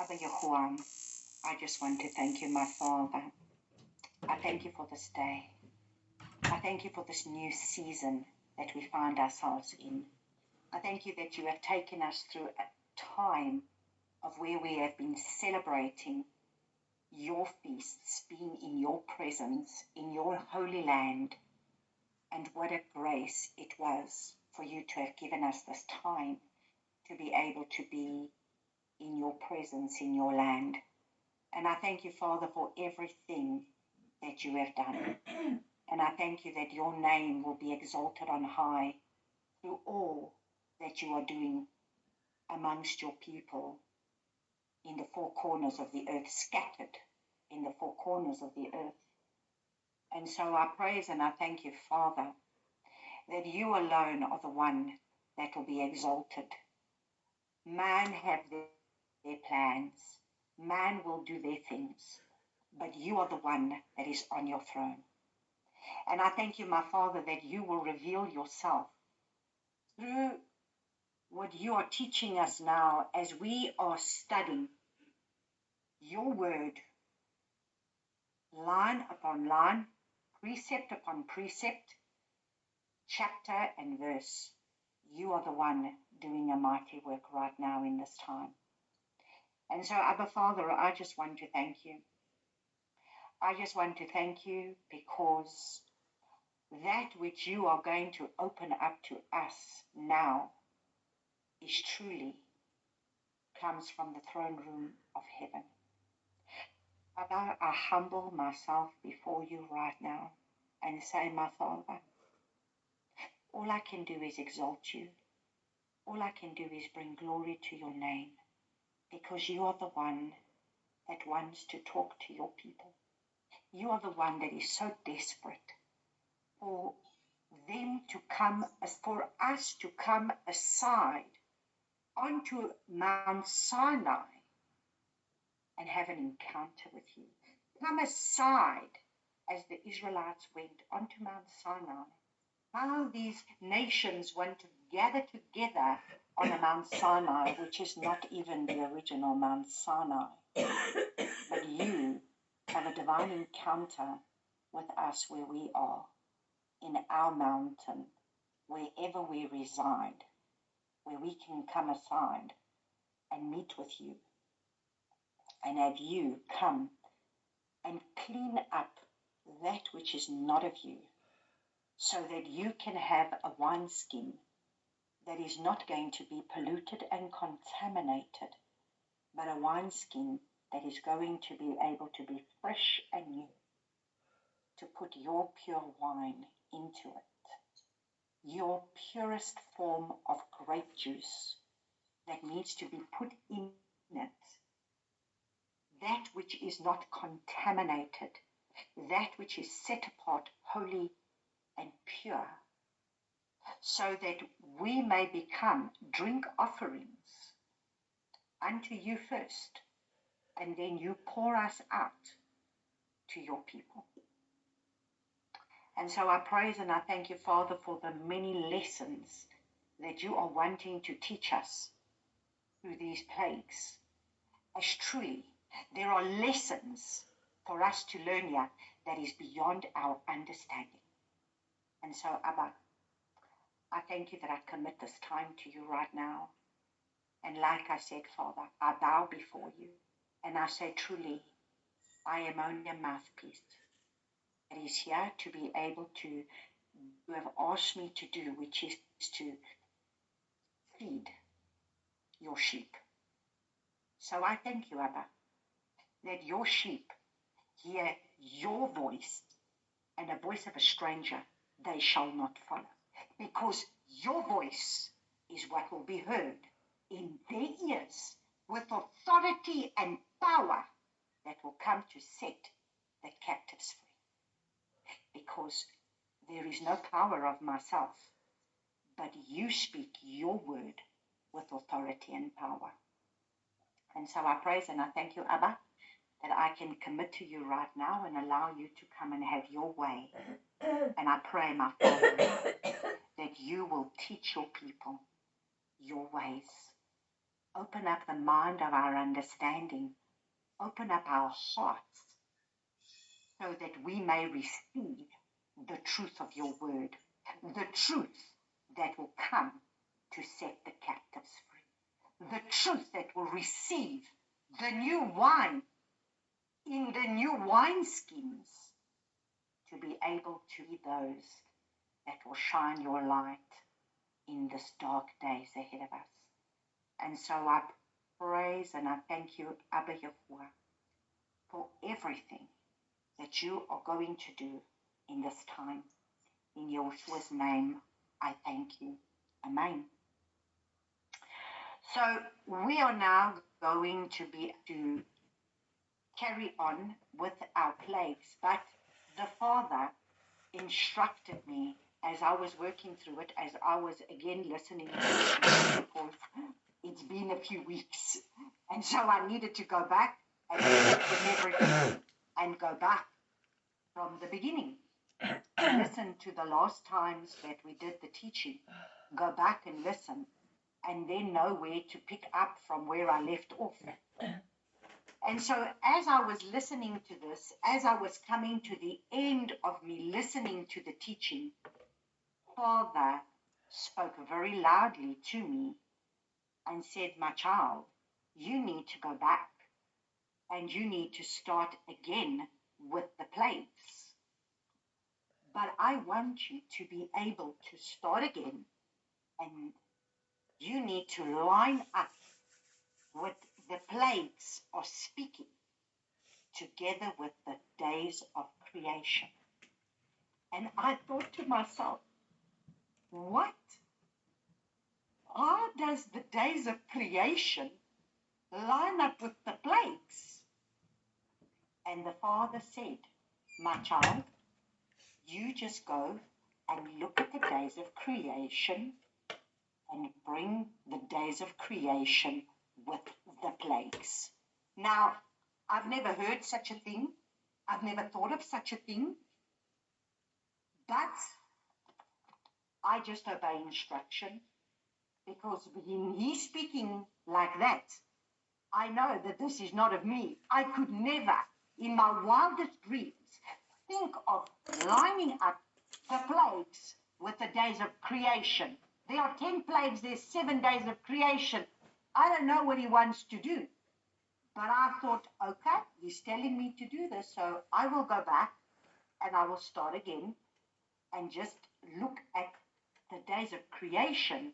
Abba Yahuwah, I just want to thank you, my Father. I thank you for this day. I thank you for this new season that we find ourselves in. I thank you that you have taken us through a time of where we have been celebrating your feasts, being in your presence, in your holy land. And what a grace it was for you to have given us this time to be able to be in your presence, in your land. And I thank you, Father, for everything that you have done. And I thank you that your name will be exalted on high through all that you are doing amongst your people in the four corners of the earth, scattered in the four corners of the earth. And so I praise and I thank you, Father, that you alone are the one that will be exalted. Man have their plans. Man will do their things. But you are the one that is on your throne. And I thank you, my Father, that you will reveal yourself through what you are teaching us now as we are studying your word, line upon line, precept upon precept, chapter and verse. You are the one doing a mighty work right now in this time. And so, Abba Father, I just want to thank you. I just want to thank you because that which you are going to open up to us now is truly comes from the throne room of heaven. Father, I humble myself before you right now and say, my Father, all I can do is exalt you. All I can do is bring glory to your name because you are the one that wants to talk to your people. You are the one that is so desperate for them to come, for us to come aside onto Mount Sinai and have an encounter with you. Come aside as the Israelites went onto Mount Sinai. How these nations want to gather together on a Mount Sinai, which is not even the original Mount Sinai. But you have a divine encounter with us where we are, in our mountain, wherever we reside, where we can come aside and meet with you and have you come and clean up that which is not of you, so that you can have a wineskin that is not going to be polluted and contaminated, but a wineskin that is going to be able to be fresh and new, to put your pure wine into it, your purest form of grape juice that needs to be put in it, that which is not contaminated, that which is set apart, holy and pure, so that we may become drink offerings unto you first, and then you pour us out to your people. And so I praise and I thank you, Father, for the many lessons that you are wanting to teach us through these plagues. As truly, there are lessons for us to learn here that is beyond our understanding. And so, Abba, I thank you that I commit this time to you right now. And like I said, Father, I bow before you. And I say, truly, I am only a mouthpiece that is here to be able to, you have asked me to do, which is to feed your sheep. So I thank you, Abba, that your sheep hear your voice, and the voice of a stranger they shall not follow. Because your voice is what will be heard in their ears with authority and power that will come to set the captives free. Because there is no power of myself, but you speak your word with authority and power. And so I praise and I thank you, Abba, that I can commit to you right now and allow you to come and have your way. And I pray, my Father, that you will teach your people your ways. Open up the mind of our understanding. Open up our hearts so that we may receive the truth of your word, the truth that will come to set the captives free, the truth that will receive the new wine in the new wineskins, to be able to be those that will shine your light in this dark days ahead of us. And so I praise and I thank you, Abba Yahuwah, for everything that you are going to do in this time. In Yeshua's name, I thank you. Amen. So we are now going to carry on with our plagues, but the Father instructed me as I was working through it, as I was again listening to it, because it's been a few weeks, and so I needed to go back and with everything and go back from the beginning. Listen to the last times that we did the teaching, go back and listen, and then know where to pick up from where I left off. And so as I was listening to this, as I was coming to the end of me listening to the teaching, Father spoke very loudly to me and said, my child, you need to go back and you need to start again with the plagues. But I want you to be able to start again, and you need to line up what the plagues are speaking together with the days of creation. And I thought to myself, what? How does the days of creation line up with the plagues? And the Father said, my child, you just go and look at the days of creation and bring the days of creation with the plagues. Now, I've never heard such a thing. I've never thought of such a thing. But I just obey instruction, because when he's speaking like that, I know that this is not of me. I could never, in my wildest dreams, think of lining up the plagues with the days of creation. There are 10 plagues, there's 7 days of creation. I don't know what he wants to do. But I thought, okay, he's telling me to do this, so I will go back and I will start again and just look at the days of creation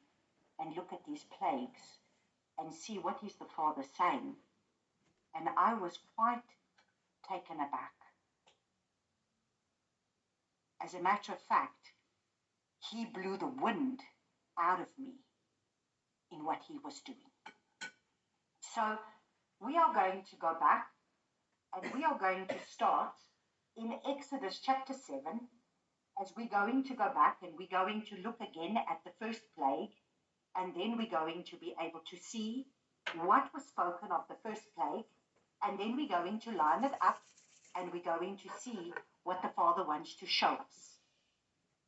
and look at these plagues and see what is the Father saying. And I was quite taken aback. As a matter of fact, he blew the wind out of me in what he was doing. So we are going to go back and we are going to start in Exodus chapter 7, as we're going to go back and we're going to look again at the first plague, and then we're going to be able to see what was spoken of the first plague, and then we're going to line it up and we're going to see what the Father wants to show us.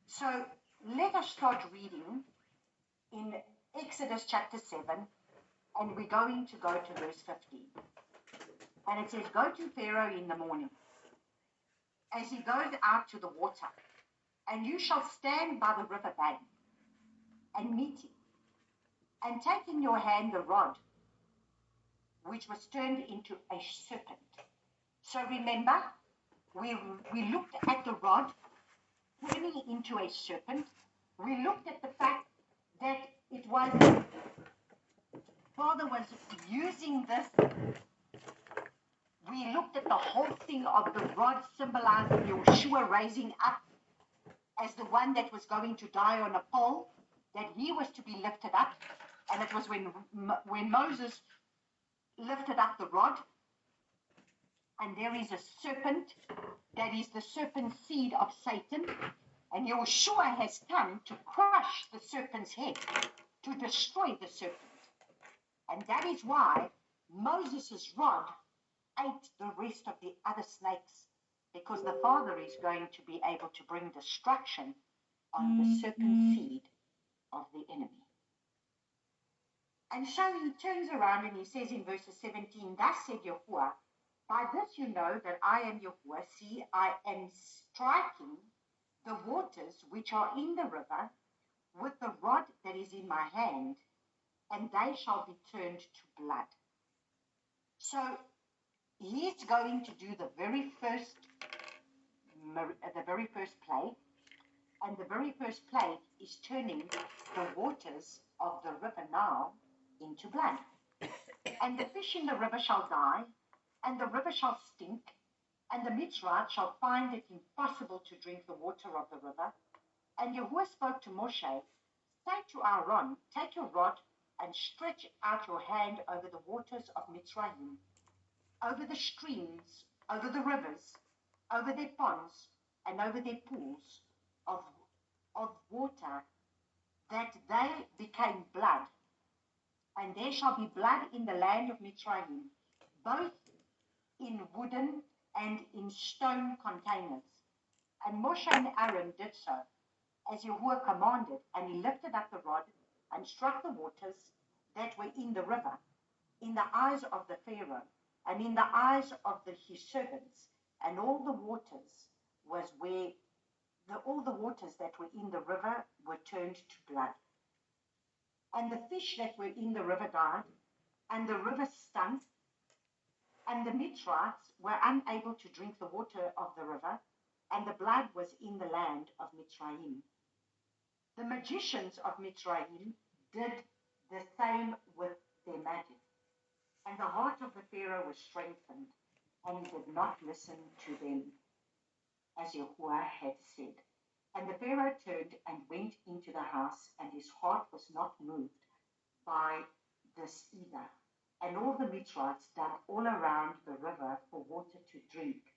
So let us start reading in Exodus chapter 7, and we're going to go to verse 15. And it says, go to Pharaoh in the morning, as he goes out to the water, and you shall stand by the river bank and meet him, and take in your hand the rod, which was turned into a serpent. So remember, we looked at the rod turning into a serpent. We looked at the fact that it was, Father was using this. We looked at the whole thing of the rod symbolizing Yeshua raising up as the one that was going to die on a pole, that he was to be lifted up. And it was when Moses lifted up the rod, and there is a serpent that is the serpent seed of Satan, and Yeshua has come to crush the serpent's head, to destroy the serpent. And that is why Moses' rod ate the rest of the other snakes, because the Father is going to be able to bring destruction on the serpent seed of the enemy. And so he turns around and he says in verses 17, thus said Yahuwah, by this you know that I am Yahuwah. See, I am striking the waters which are in the river with the rod that is in my hand, and they shall be turned to blood. So he's going to do the very first plague, and the very first plague is turning the waters of the river Nile into blood. And the fish in the river shall die, and the river shall stink, and the Mitzrayim shall find it impossible to drink the water of the river. And Yahuwah spoke to Moshe, say to Aaron, take your rod and stretch out your hand over the waters of Mitzrayim, over the streams, over the rivers, over their ponds, and over their pools of water, that they became blood. And there shall be blood in the land of Mitzrayim, both in wooden and in stone containers. And Moshe and Aaron did so, as Yahuwah commanded, and he lifted up the rod and struck the waters that were in the river, in the eyes of the Pharaoh, and in the eyes of his servants, and all the waters that were in the river were turned to blood. And the fish that were in the river died, and the river stunk, and the Mitzrayim were unable to drink the water of the river, and the blood was in the land of Mitzrayim. The magicians of Mitzrayim did the same with their magic, and the heart of the Pharaoh was strengthened, and he did not listen to them, as Yahuwah had said. And the Pharaoh turned and went into the house, and his heart was not moved by this either. And all the Mitzrayim dug all around the river for water to drink,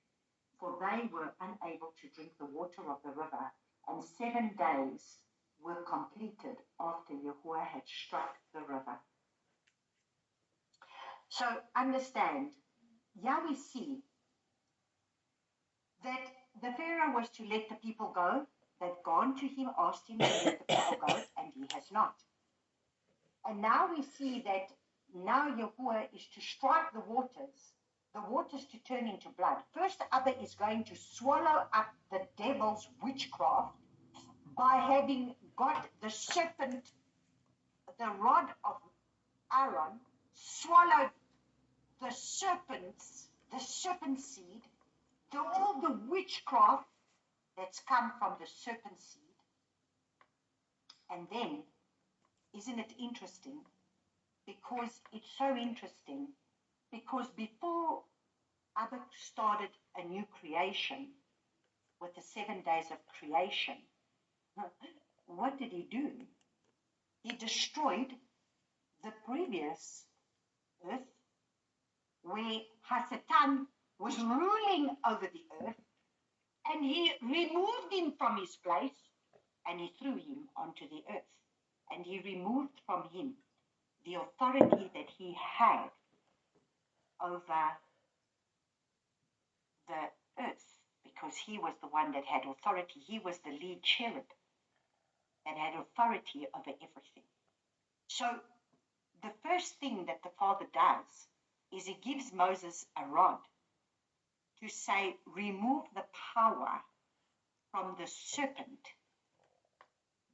for they were unable to drink the water of the river. And 7 days were completed after Yahuwah had struck the river. So understand, here we see that the Pharaoh was to let the people go. They've gone to him, asked him to let the people go, and he has not. And now we see that now Yahuwah is to strike the waters to turn into blood. First, Abba is going to swallow up the devil's witchcraft by having got the serpent, the rod of Aaron, swallowed the serpent seed, all the witchcraft that's come from the serpent seed. And then, isn't it interesting? Because it's so interesting, because before Abba started a new creation with the 7 days of creation, what did he do? He destroyed the previous earth where Hasatan was ruling over the earth, and he removed him from his place and he threw him onto the earth, and he removed from him the authority that he had over the earth, because he was the one that had authority. He was the lead cherub that had authority over everything. So the first thing that the Father does is he gives Moses a rod to say, remove the power from the serpent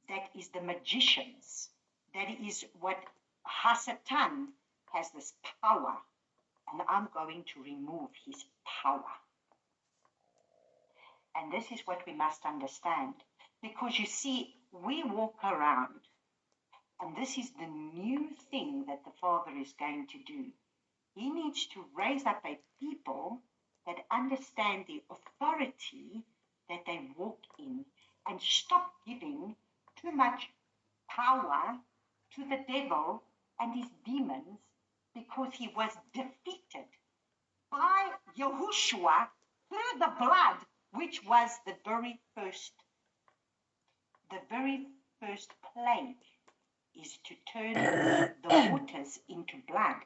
that is the magicians, that is what Hasatan has, this power, and I'm going to remove his power. And this is what we must understand, because you see, we walk around, and this is the new thing that the Father is going to do. He needs to raise up a people that understand the authority that they walk in, and stop giving too much power to the devil and his demons, because he was defeated by Yahushua through the blood, which was the very first plague, is to turn the waters into blood.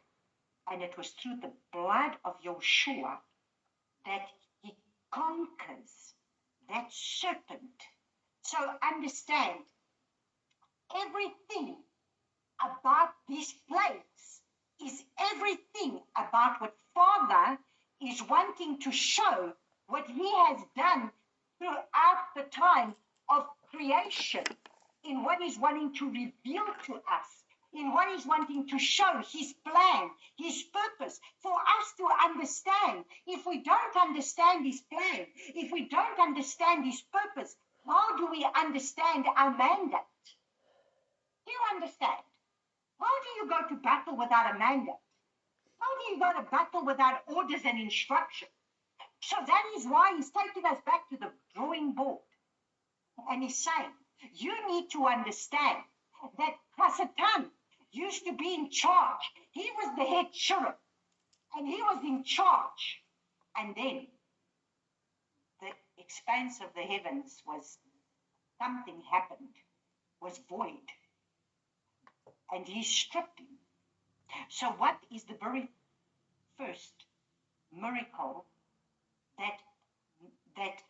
And it was through the blood of Yahushua that he conquers that serpent. So understand, everything about these plagues is everything about what Father is wanting to show, what he has done throughout the time of creation, in what he's wanting to reveal to us, in what he's wanting to show, his plan, his purpose, for us to understand. If we don't understand his plan, if we don't understand his purpose, how do we understand our mandate? Do you understand? How do you go to battle without a mandate? How do you go to battle without orders and instruction? So that is why he's taking us back to the drawing board. And he's saying, you need to understand that Hasatan used to be in charge. He was the head cherub, and he was in charge. And then the expanse of the heavens was, something happened, was void. And he stripped him. So what is the very first miracle that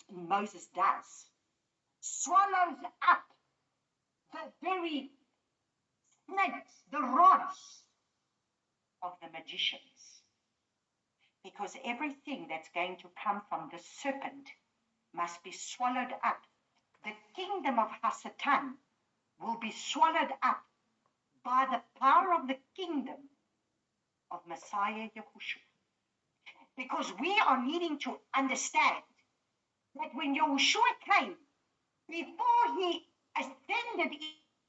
Moses does? Swallows up the very snakes, the rods of the magicians. Because everything that's going to come from the serpent must be swallowed up. The kingdom of Hasatan will be swallowed up by the power of the kingdom of Messiah Yahushua. Because we are needing to understand that when Yahushua came, before he ascended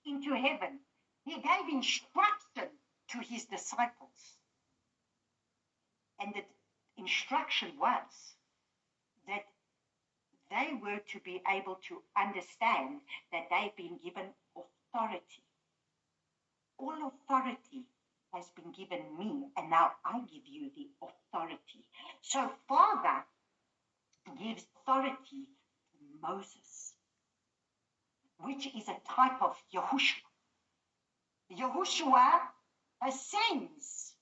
into heaven, he gave instruction to his disciples. And the instruction was that they were to be able to understand that they've been given authority. All authority has been given me, and now I give you the authority. So Father gives authority to Moses, which is a type of Yahushua. Yahushua ascends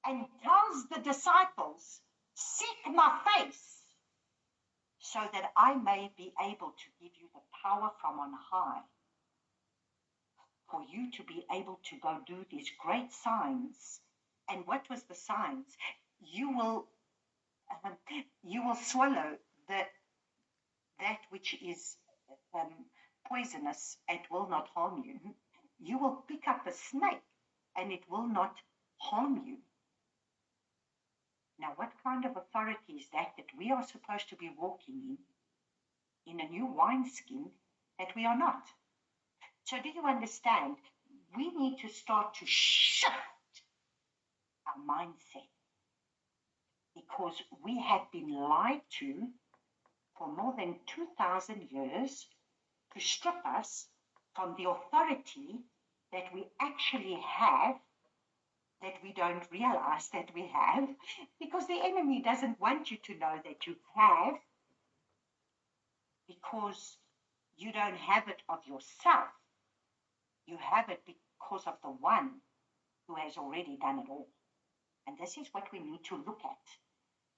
and tells the disciples, seek my face, so that I may be able to give you the power from on high, for you to be able to go do these great signs. And what was the signs? You will swallow that which is poisonous, and will not harm you. You will pick up a snake, and it will not harm you. Now, what kind of authority is that we are supposed to be walking in a new wineskin that we are not? So do you understand? We need to start to shift our mindset, because we have been lied to for more than 2,000 years to strip us from the authority that we actually have, that we don't realize that we have, because the enemy doesn't want you to know that you have, because you don't have it of yourself. You have it because of the one who has already done it all. And this is what we need to look at.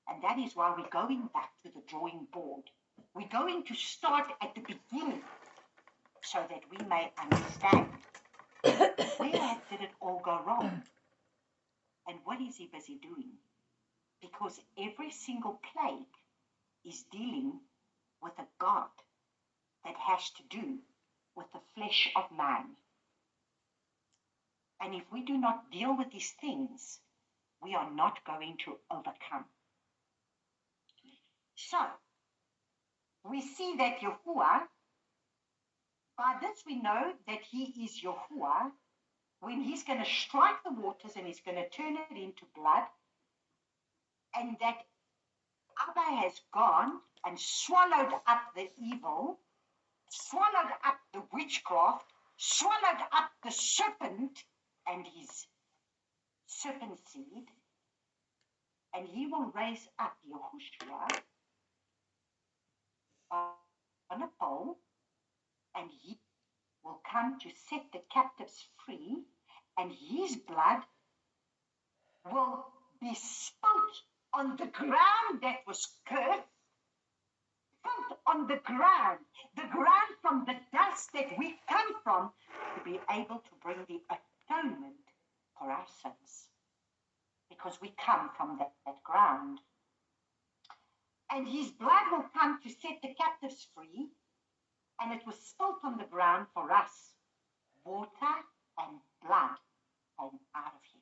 And that is why we're going back to the drawing board. We're going to start at the beginning so that we may understand where did it all go wrong, and what is he busy doing? Because every single plague is dealing with a God that has to do with the flesh of man. And if we do not deal with these things, we are not going to overcome. So, we see that Yahuwah, by this we know that he is Yahuwah, when he's going to strike the waters and he's going to turn it into blood, and that Abba has gone and swallowed up the evil, swallowed up the witchcraft, swallowed up the serpent and his serpent seed, and he will raise up Yahushua on a pole, and he will come to set the captives free, and his blood will be spilt on the ground that was cursed, spilt on the ground from the dust that we come from, to be able to bring the atonement for our sins, because we come from that ground. And his blood will come to set the captives free, and it was spilt on the ground for us. Water and blood came out of him.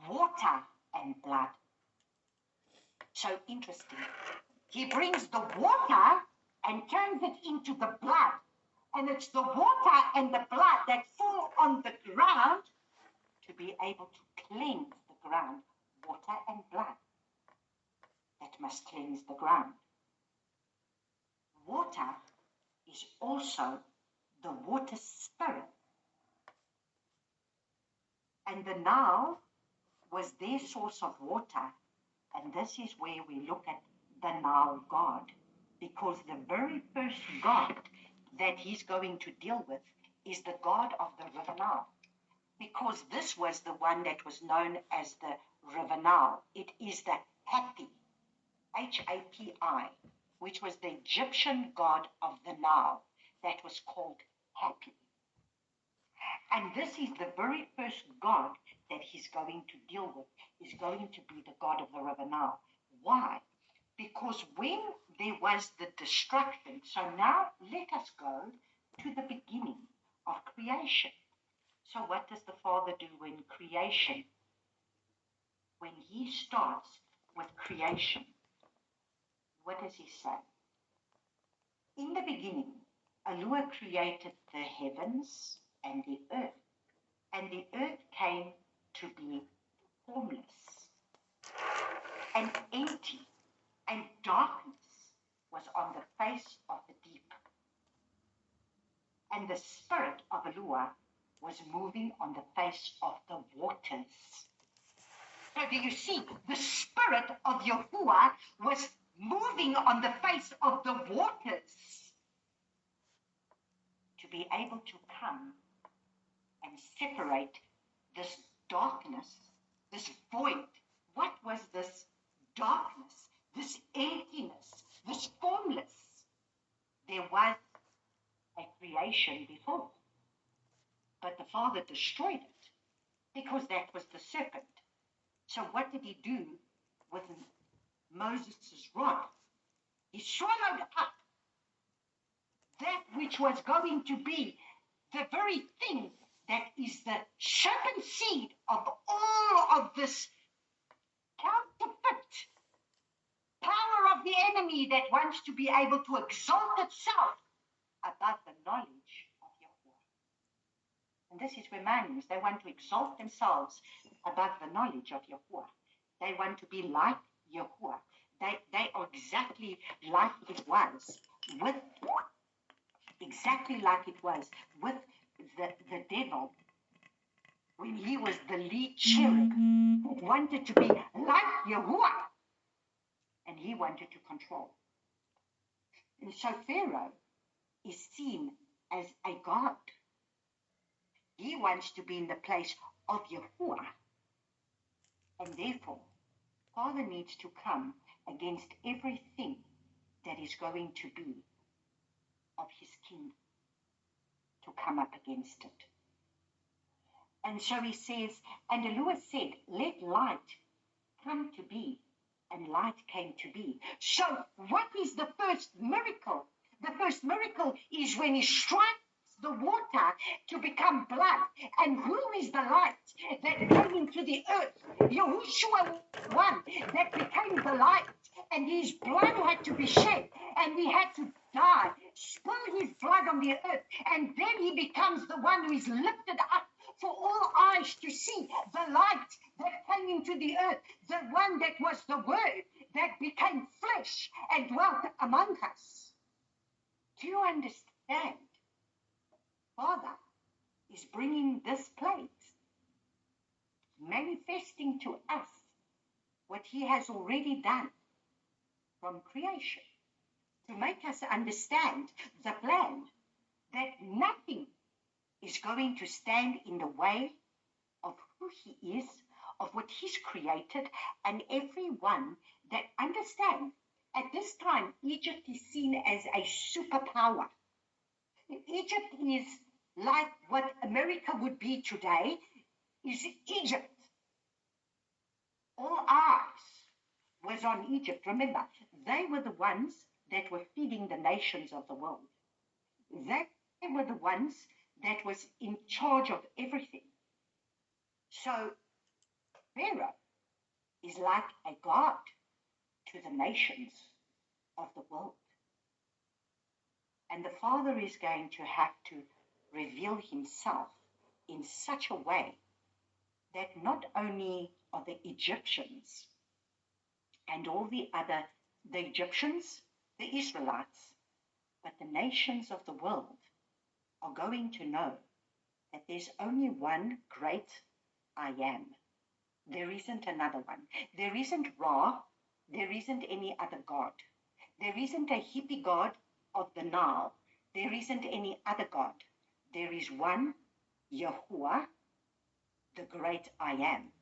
Water and blood. So interesting. He brings the water and turns it into the blood. And it's the water and the blood that fall on the ground to be able to cleanse the ground. Water and blood that must cleanse the ground. Water is also the water spirit. And the Nile was their source of water. And this is where we look at the Nile God, because the very first God that he's going to deal with is the God of the River Nile, because this was the one that was known as the River Nile. It is the Hapi, H-A-P-I, which was the Egyptian god of the Nile that was called Hapi. And this is the very first God that he's going to deal with, is going to be the God of the River Nile. Why? Because when there was the destruction, so now let us go to the beginning of creation. So what does the Father do when creation, when he starts with creation? What does he say? In the beginning, Alua created the heavens and the earth, and the earth came to be formless and empty, and darkness was on the face of the deep. And the spirit of Alua was moving on the face of the waters. So do you see, the spirit of Yahuwah was moving on the face of the waters to be able to come and separate this darkness, this void. What was this darkness, this emptiness, this formless? There was a creation before, but the Father destroyed it because that was the serpent. So what did he do with Moses' rod? He swallowed up that which was going to be the very thing that is the serpent seed of all of this counterfeit power of the enemy that wants to be able to exalt itself above the knowledge of Yahuwah. And this is where man is. They want to exalt themselves above the knowledge of Yahuwah. They want to be like Yahuwah. They are exactly like it was with the devil when he was the lead cherub, wanted to be like Yahuwah, and he wanted to control. And so Pharaoh is seen as a god. He wants to be in the place of Yahuwah, and therefore Father needs to come against everything that is going to be of his kingdom, to come up against it. And so he says, and Alua said, let light come to be, and light came to be. So what is the first miracle? The first miracle is when he strikes the water to become blood. And who is the light that came into the earth? Yahushua, one that became the light, and his blood had to be shed, and he had to die, spill his blood on the earth, and then he becomes the one who is lifted up for all eyes to see, the light that came into the earth, the one that was the word that became flesh and dwelt among us. Do you understand? Father is bringing this plate, manifesting to us what he has already done from creation, to make us understand the plan that nothing is going to stand in the way of who he is, of what he's created, and everyone that understands. At this time, Egypt is seen as a superpower. Egypt is like what America would be today, is Egypt. All eyes was on Egypt. Remember, they were the ones that were feeding the nations of the world. They were the ones that was in charge of everything. So Pharaoh is like a god to the nations of the world. And the Father is going to have to reveal himself in such a way that not only are the Egyptians and all the Egyptians, the Israelites, but the nations of the world are going to know that there's only one great I am. There isn't another one. There isn't Ra. There isn't any other god. There isn't a hippie god of the Nile. There isn't any other god. There is one, Yahuwah, the great I am.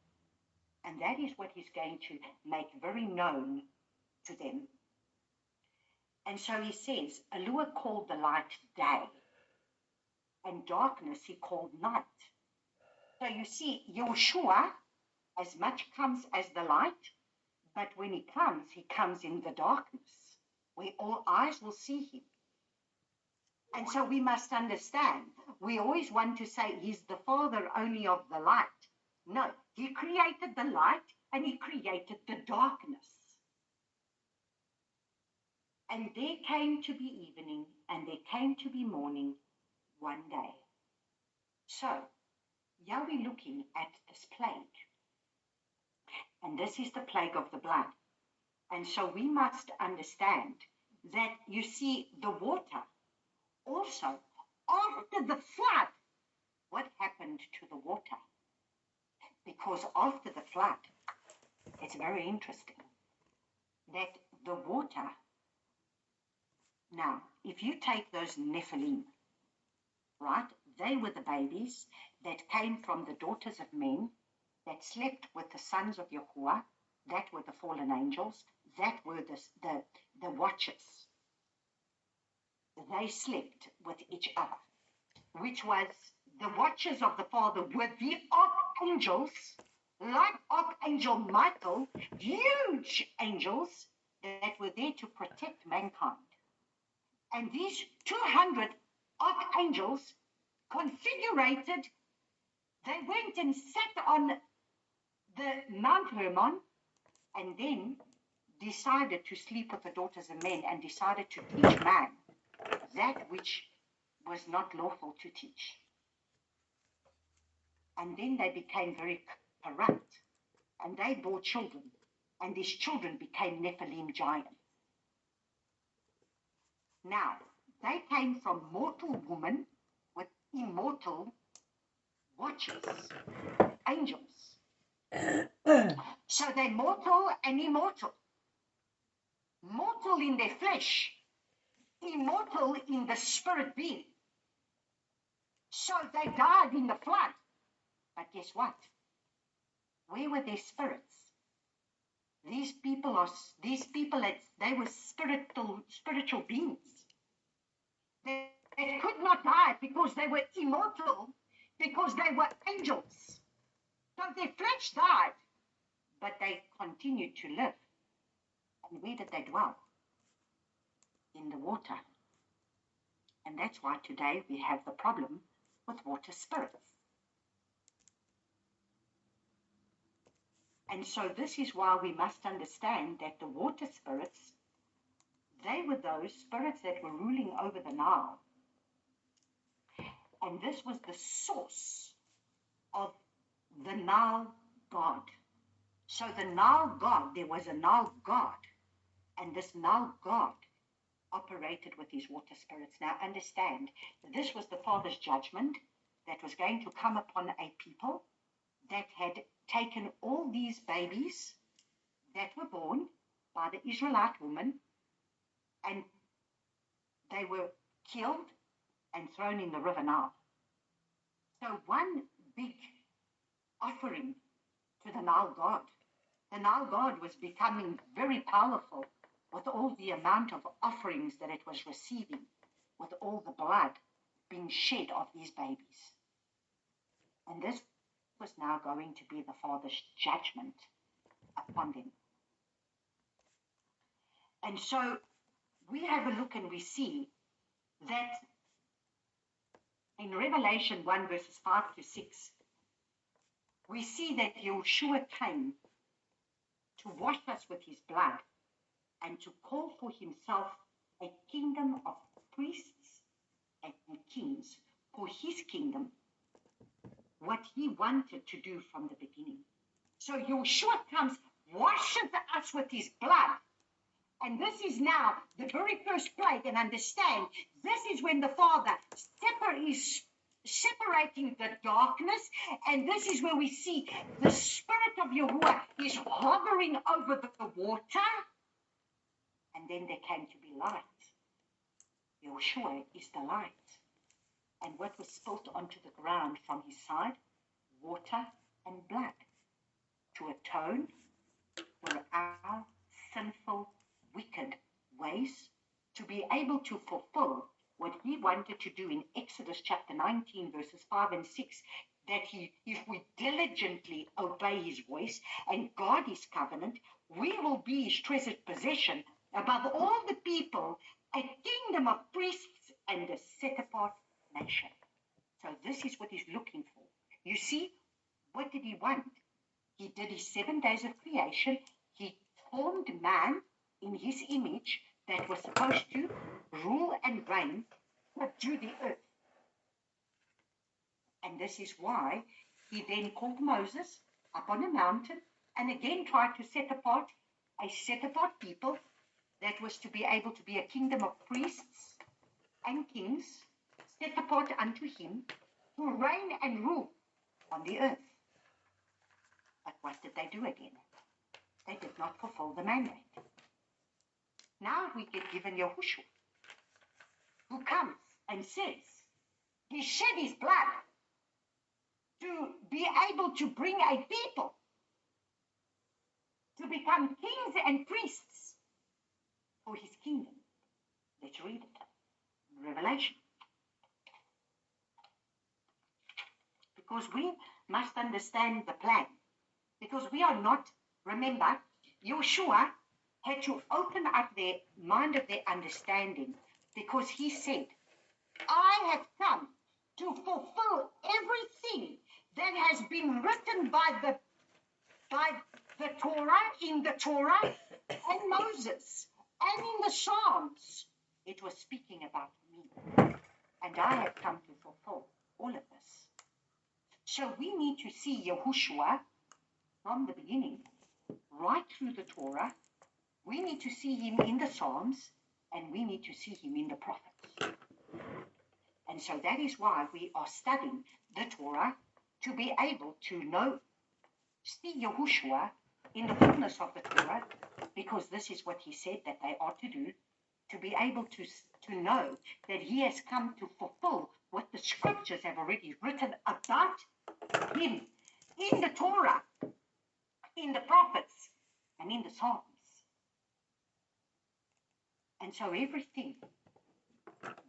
And that is what he's going to make very known to them. And so he says, Alua called the light day, and darkness he called night. So you see, Yeshua as much comes as the light, but when he comes in the darkness, where all eyes will see him. And so we must understand, we always want to say he's the Father only of the light. No, he created the light and he created the darkness. And there came to be evening and there came to be morning one day. So, here we're looking at this plague. And this is the plague of the blood. And so we must understand that, you see, the water also, after the flood, what happened to the water? Because after the flood, it's very interesting that the water, now, if you take those Nephilim, right, they were the babies that came from the daughters of men, that slept with the sons of Yahuwah, that were the fallen angels, that were the watchers. They slept with each other, which was the watchers of the Father were the archangels, like Archangel Michael, huge angels that were there to protect mankind. And these 200 archangels configurated, they went and sat on the Mount Hermon and then decided to sleep with the daughters of men and decided to teach man that which was not lawful to teach. And then they became very corrupt and they bore children, and these children became Nephilim giants. Now, they came from mortal woman with immortal watchers, angels. So they're mortal and immortal. Mortal in their flesh, immortal in the spirit being. So they died in the flood. But guess what? Where were their spirits? These people, they were spiritual beings. They could not die because they were immortal, because they were angels. So their flesh died, but they continued to live. And where did they dwell? In the water. And that's why today we have the problem with water spirits. And so this is why we must understand that the water spirits, they were those spirits that were ruling over the Nile. And this was the source of the Nile god. So the Nile god, there was a Nile god, and this Nile god operated with these water spirits. Now understand, this was the Father's judgment that was going to come upon a people that had taken all these babies that were born by the Israelite woman, and they were killed and thrown in the river Nile. So one big offering to the Nile god. The Nile god was becoming very powerful with all the amount of offerings that it was receiving, with all the blood being shed of these babies. And this was now going to be the Father's judgment upon them. And so we have a look and we see that in Revelation 1 verses 5 to 6, we see that Yeshua came to wash us with his blood and to call for himself a kingdom of priests and kings for his kingdom, what he wanted to do from the beginning. So Yeshua comes, washes us with his blood. And this is now the very first plague. And understand, this is when the Father is separating the darkness. And this is where we see the Spirit of Yahuwah is hovering over the water. And then there came to be light. Yeshua is the light. And what was spilt onto the ground from his side? Water and blood. To atone for our sinful, wicked ways, to be able to fulfill what he wanted to do in Exodus chapter 19 verses 5 and 6, that if we diligently obey his voice and guard his covenant, we will be his treasured possession above all the people, a kingdom of priests and a set-apart nation. So this is what he's looking for. You see, what did he want? He did his 7 days of creation. He formed man in his image that was supposed to rule and reign, subdue the earth. And this is why he then called Moses up on a mountain and again tried to set apart people that was to be able to be a kingdom of priests and kings, set apart unto him, to reign and rule on the earth. But what did they do again? They did not fulfill the mandate. Now we get given Yahushua, who comes and says, he shed his blood to be able to bring a people to become kings and priests for his kingdom. Let's read it in Revelation. Because we must understand the plan. Because we are not, remember, Yeshua had to open up their mind of their understanding, because he said, I have come to fulfill everything that has been written by the Torah, in the Torah and Moses and in the Psalms. It was speaking about me. And I have come to fulfill all of this. So we need to see Yahushua from the beginning, right through the Torah. We need to see him in the Psalms, and we need to see him in the prophets. And so that is why we are studying the Torah, to be able to see Yahushua in the fullness of the Torah, because this is what he said that they are to do, to be able to know that he has come to fulfill what the scriptures have already written about him in the Torah, in the prophets, and in the Psalms. And so everything,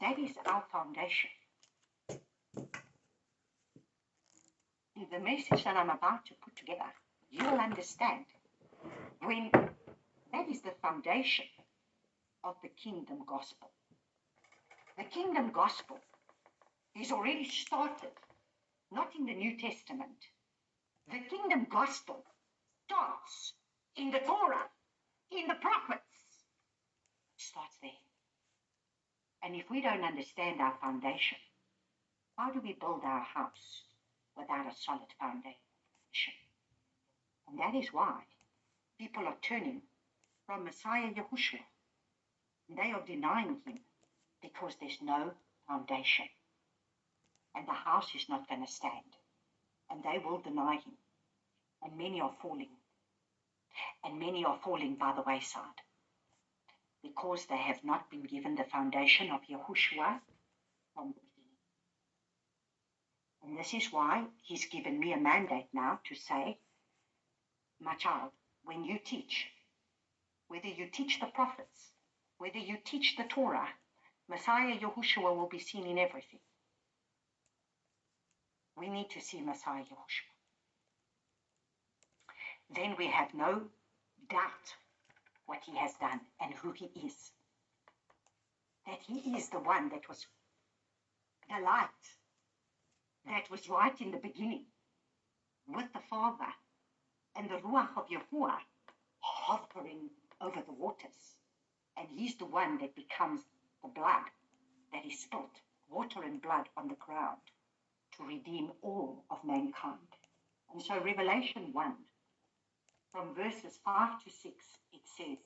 that is our foundation. In the message that I'm about to put together, you will understand when that is the foundation of the kingdom gospel. The kingdom gospel is already started, not in the New Testament. The kingdom gospel starts in the Torah, in the prophets. It starts there. And if we don't understand our foundation, how do we build our house without a solid foundation? And that is why people are turning from Messiah Yahushua. And they are denying him because there's no foundation. And the house is not going to stand. And they will deny him. And many are falling. And many are falling by the wayside, because they have not been given the foundation of Yahushua from the beginning. And this is why he's given me a mandate now to say, my child, when you teach, whether you teach the prophets, whether you teach the Torah, Messiah Yahushua will be seen in everything. We need to see Messiah Yahushua. Then we have no doubt what he has done and who he is. That he is the one that was the light, that was right in the beginning with the Father and the Ruach of Yahuwah hovering over the waters. And he's the one that becomes the blood that is spilt, water and blood on the ground, to redeem all of mankind. And so Revelation 1, from verses 5 to 6, it says,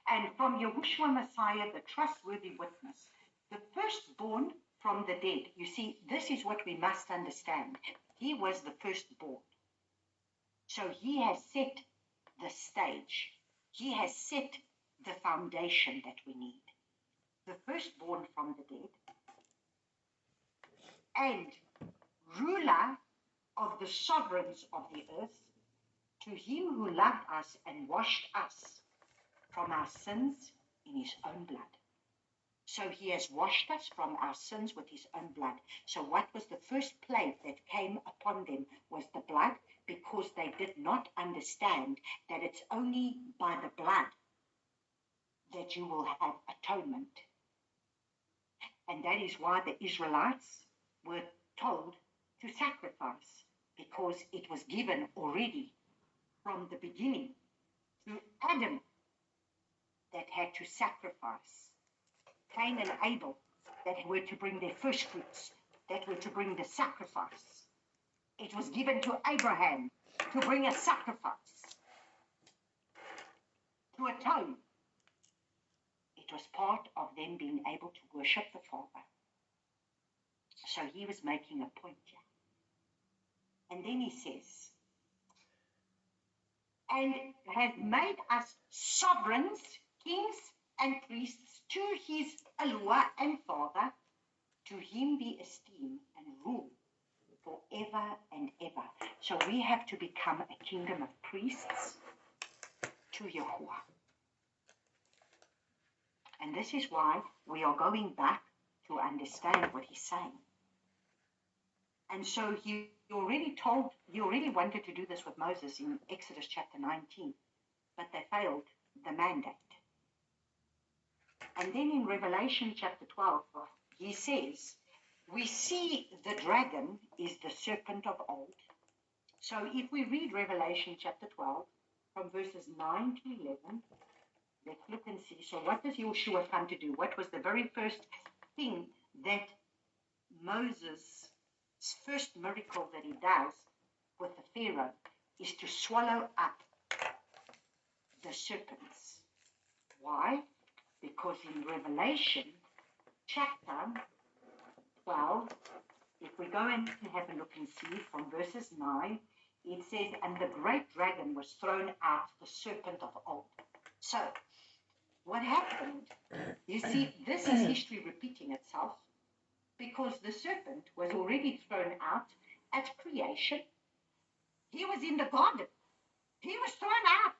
and from Yahushua Messiah, the trustworthy witness, the firstborn from the dead. You see, this is what we must understand. He was the firstborn. So he has set the stage. He has set the foundation that we need. The firstborn from the dead and ruler of the sovereigns of the earth, to him who loved us and washed us from our sins in his own blood. So he has washed us from our sins with his own blood. So what was the first plague that came upon them was the blood, because they did not understand that it's only by the blood that you will have atonement. And that is why the Israelites were told to sacrifice, because it was given already from the beginning to Adam that had to sacrifice. Cain and Abel that were to bring their first fruits, that were to bring the sacrifice. It was given to Abraham to bring a sacrifice, to atone. It was part of them being able to worship the Father. So he was making a point here. And then he says, and has made us sovereigns, kings and priests to his Eloah and Father. To him be esteem and rule forever and ever. So we have to become a kingdom of priests to Yahuwah. And this is why we are going back to understand what he's saying. And so he already wanted to do this with Moses in Exodus chapter 19, but they failed the mandate. And then in Revelation chapter 12, he says, we see the dragon is the serpent of old. So if we read Revelation chapter 12, from verses 9 to 11, let's look and see. So what does Yeshua come to do? What was the very first thing that Moses' first miracle that he does with the Pharaoh is to swallow up the serpents. Why? Because in Revelation chapter 12, if we go and have a look and see from verses 9, it says, and the great dragon was thrown out, the serpent of old. So, what happened? You see, this is history repeating itself, because the serpent was already thrown out at creation. He was in the garden. He was thrown out.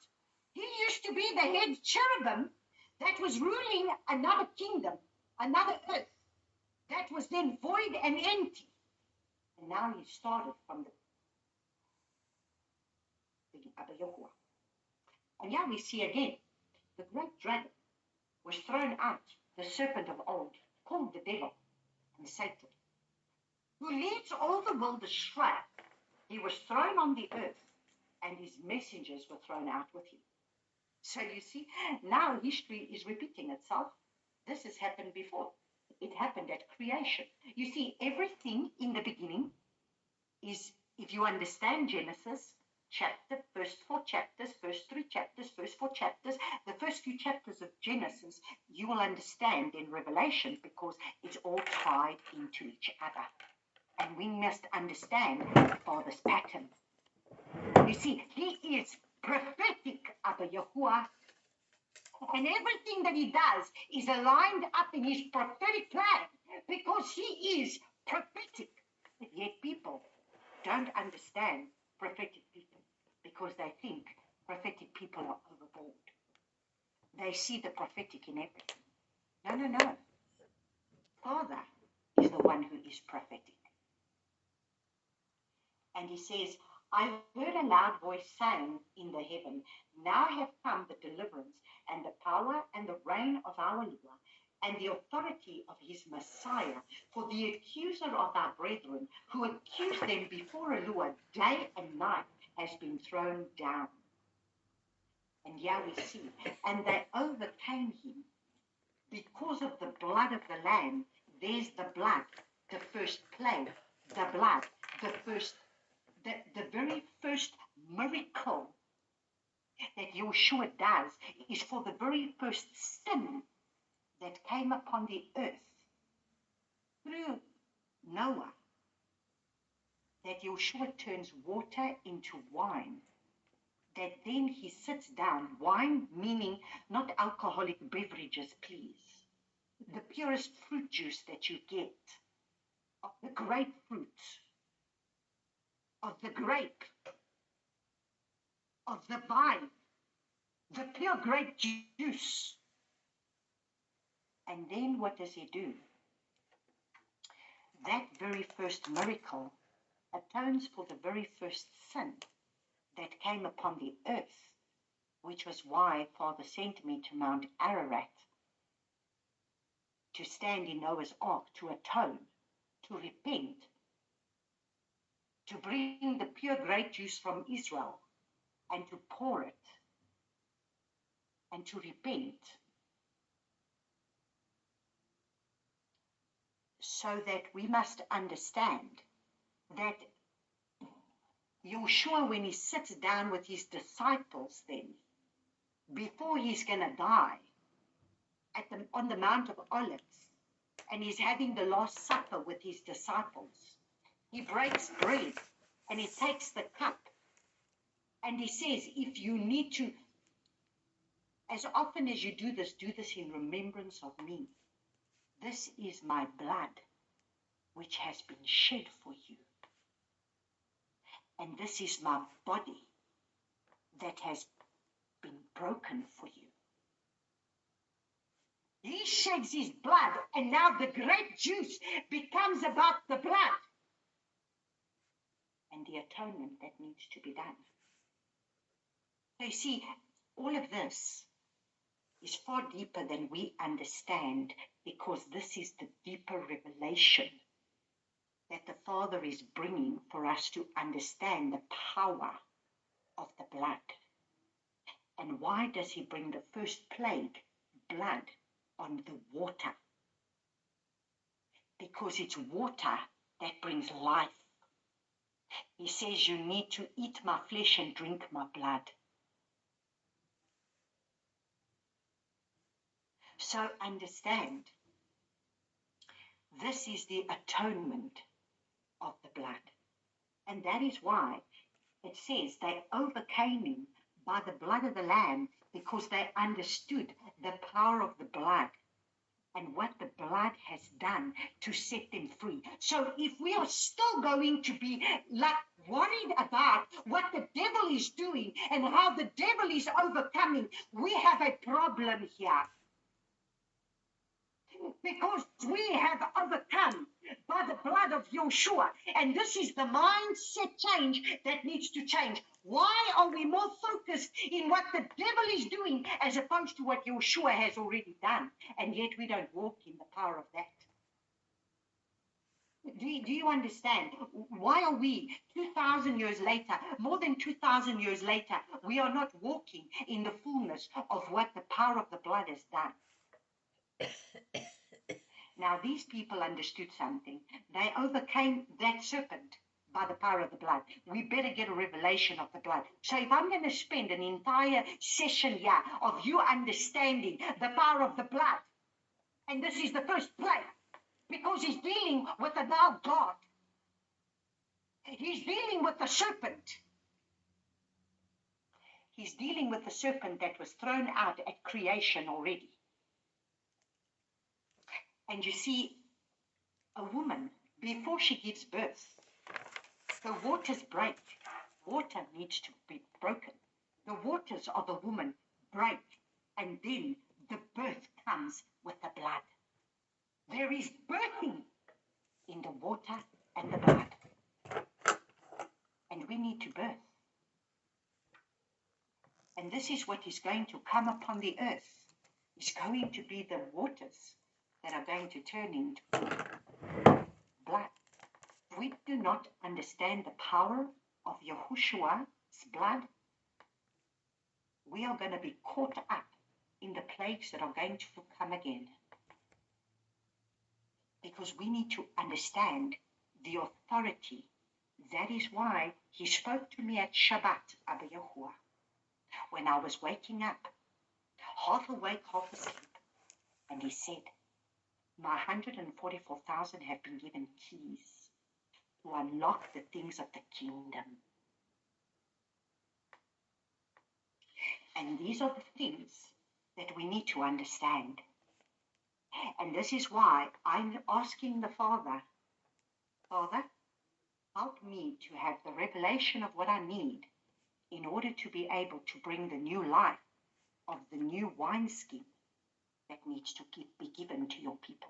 He used to be the head cherubim that was ruling another kingdom, another earth, that was then void and empty. And now he started from the Abba Yahuwah. And now we see again, the great dragon was thrown out, the serpent of old, called the devil and Satan, who leads all the world astray. He was thrown on the earth, and his messengers were thrown out with him. So you see, now history is repeating itself. This has happened before. It happened at creation. You see, everything in the beginning is, if you understand Genesis, first 4 chapters, first 3 chapters, first 4 chapters, the first few chapters of Genesis, you will understand in Revelation, because it's all tied into each other. And we must understand Father's pattern. You see, he is prophetic, Abba Yahuwah, and everything that he does is aligned up in his prophetic plan, because he is prophetic. Yet people don't understand prophetic people, because they think prophetic people are overboard. They see the prophetic in everything. No. Father is the one who is prophetic. And he says, I heard a loud voice saying in the heaven, now have come the deliverance and the power and the reign of our Lord and the authority of his Messiah. For the accuser of our brethren, who accused them before a Lord day and night, has been thrown down. And here we see, and they overcame him because of the blood of the Lamb. There's the blood, the first plague, the blood, the very first miracle that Yeshua does is for the very first sin that came upon the earth through Noah, that Yeshua turns water into wine, that then he sits down, wine meaning not alcoholic beverages, please, the purest fruit juice that you get, of the grapefruit, of the grape, of the vine, the pure grape juice. And then what does he do? That very first miracle atones for the very first sin that came upon the earth, which was why Father sent me to Mount Ararat to stand in Noah's ark, to atone, to repent, to bring the pure grape juice from Israel and to pour it and to repent, so that we must understand that Yeshua, when he sits down with his disciples then, before he's going to die, on the Mount of Olives, and he's having the Last Supper with his disciples, he breaks bread and he takes the cup and he says, if you need to, as often as you do this in remembrance of me. This is my blood, which has been shed for you. And this is my body that has been broken for you. He sheds his blood, and now the grape juice becomes about the blood and the atonement that needs to be done. So you see, all of this is far deeper than we understand, because this is the deeper revelation that the Father is bringing for us to understand the power of the blood. And why does he bring the first plague, blood, on the water? Because it's water that brings life. He says you need to eat my flesh and drink my blood. So understand, this is the atonement of the blood. And that is why it says they overcame him by the blood of the Lamb, because they understood the power of the blood and what the blood has done to set them free. So if we are still going to be like worried about what the devil is doing and how the devil is overcoming, we have a problem here. Because we have overcome by the blood of Yeshua. And this is the mindset change that needs to change. Why are we more focused in what the devil is doing as opposed to what Yeshua has already done? And yet we don't walk in the power of that. Do you understand? Why are we 2,000 years later, more than 2,000 years later, we are not walking in the fullness of what the power of the blood has done? Now, these people understood something. They overcame that serpent by the power of the blood. We better get a revelation of the blood. So if I'm going to spend an entire session here of you understanding the power of the blood, and this is the first plague, because he's dealing with the now God. He's dealing with the serpent. He's dealing with the serpent that was thrown out at creation already. And you see, a woman, before she gives birth, the waters break. Water needs to be broken. The waters of a woman break, and then the birth comes with the blood. There is birthing in the water and the blood. and we need to birth. And this is what is going to come upon the earth. It's going to be the waters that are going to turn into blood. If we do not understand the power of Yahushua's blood, we are going to be caught up in the plagues that are going to come again. Because we need to understand the authority. That is why he spoke to me at Shabbat, Abba Yahuwah, when I was waking up, half awake, half asleep. And he said, my 144,000 have been given keys to unlock the things of the kingdom. And these are the things that we need to understand. And this is why I'm asking the Father, Father, help me to have the revelation of what I need in order to be able to bring the new life of the new wineskin that needs to be given to your people.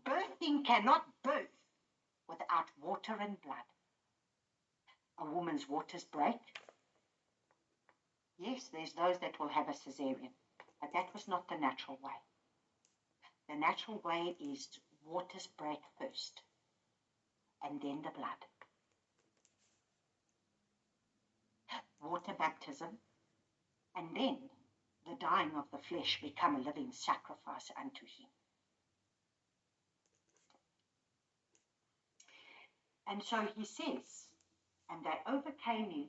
Birthing cannot birth without water and blood. A woman's waters break. Yes, there's those that will have a cesarean, but that was not the natural way. The natural way is waters break first, and then the blood. Water baptism, and then the dying of the flesh become a living sacrifice unto him. And so he says, and they overcame him